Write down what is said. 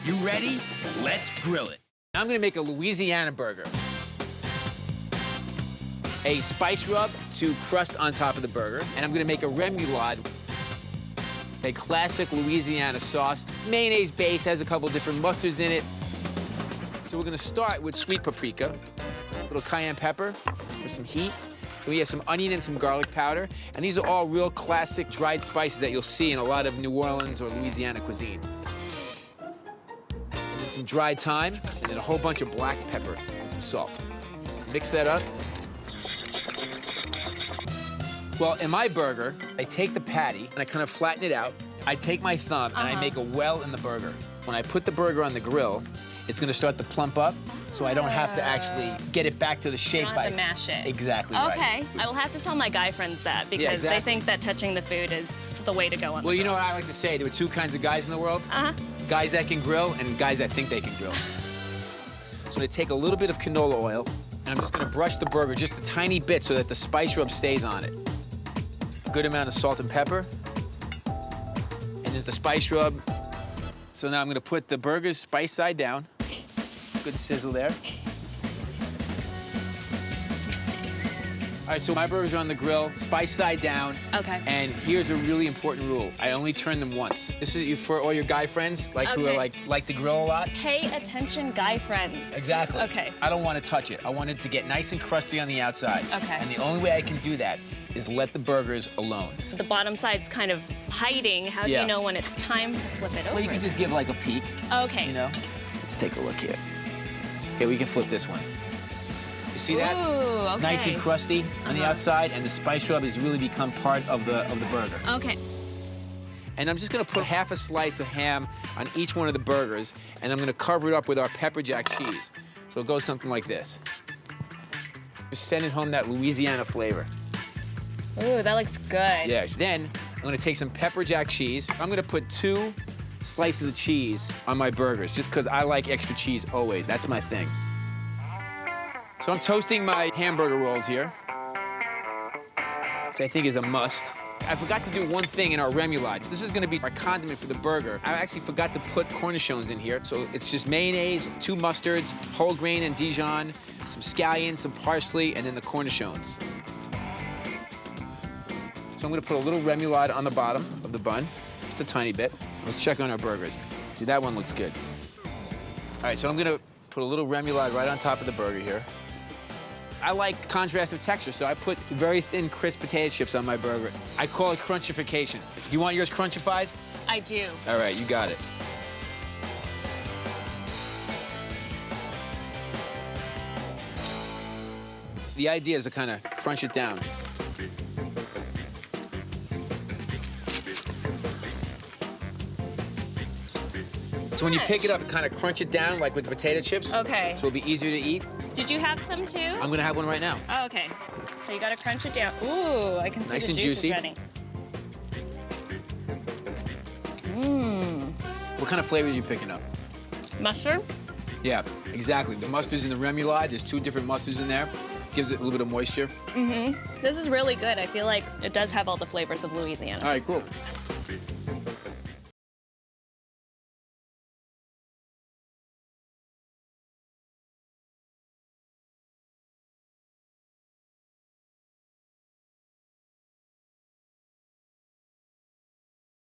You ready? Let's grill it. I'm gonna make a Louisiana burger. A spice rub to crust on top of the burger, and I'm gonna make a remoulade, a classic Louisiana sauce, mayonnaise based, has a couple different mustards in it. So we're gonna start with sweet paprika, a little cayenne pepper for some heat. We have some onion and some garlic powder, and these are all real classic dried spices that you'll see in a lot of New Orleans or Louisiana cuisine. And then some dried thyme, and then a whole bunch of black pepper and some salt. Mix that up. Well, in my burger, I take the patty and I kind of flatten it out. I take my thumb and I make a well in the burger. When I put the burger on the grill, it's gonna start to plump up, so I don't have to actually get it back to the shape. You don't have to mash it. Exactly right. Okay, I will have to tell my guy friends that because they think that touching the food is the way to go on the Well, you know grill. what I like to say? There are two kinds of guys in the world. Guys that can grill and guys that think they can grill. So I'm gonna take a little bit of canola oil, and I'm just gonna brush the burger just a tiny bit so that the spice rub stays on it. A good amount of salt and pepper. And then the spice rub. So now I'm gonna put the burger's spice side down. Good sizzle there. All right, so my burgers are on the grill, spice side down. Okay. And here's a really important rule. I only turn them once. This is for all your guy friends, who are like to grill a lot. Pay attention, guy friends. Exactly. Okay. I don't want to touch it. I want it to get nice and crusty on the outside. Okay. And the only way I can do that is let the burgers alone. The bottom side's kind of hiding. How do you know when it's time to flip it over? Well, you can just give like a peek. Okay. You know? Let's take a look here. Okay, we can flip this one. You see that? Ooh, okay. Nice and crusty on the outside, and the spice rub has really become part of the burger. Okay. And I'm just gonna put half a slice of ham on each one of the burgers, and I'm gonna cover it up with our pepper jack cheese. So it goes something like this. Just sending home that Louisiana flavor. Ooh, that looks good. Yeah. Then I'm gonna take some pepper jack cheese. I'm gonna put 2 slices of cheese on my burgers, just because I like extra cheese always. That's my thing. So I'm toasting my hamburger rolls here, which I think is a must. I forgot to do one thing in our remoulade. This is gonna be our condiment for the burger. I actually forgot to put cornichons in here. So it's just mayonnaise, 2 mustards, whole grain and Dijon, some scallions, some parsley, and then the cornichons. So I'm gonna put a little remoulade on the bottom of the bun, just a tiny bit. Let's check on our burgers. See, that one looks good. All right, so I'm gonna put a little remoulade right on top of the burger here. I like contrast of texture, so I put very thin, crisp potato chips on my burger. I call it crunchification. You want yours crunchified? I do. All right, you got it. The idea is to kind of crunch it down. So when you pick it up, kind of crunch it down like with the potato chips. Okay. So it'll be easier to eat. Did you have some too? I'm gonna have one right now. Oh, okay. So you gotta crunch it down. Ooh, I can see Nice the and juice juicy. is ready. What kind of flavors are you picking up? Mustard? Yeah, exactly. The mustard's in the remoulade. There's 2 different mustards in there. Gives it a little bit of moisture. This is really good. I feel like it does have all the flavors of Louisiana. All right, cool.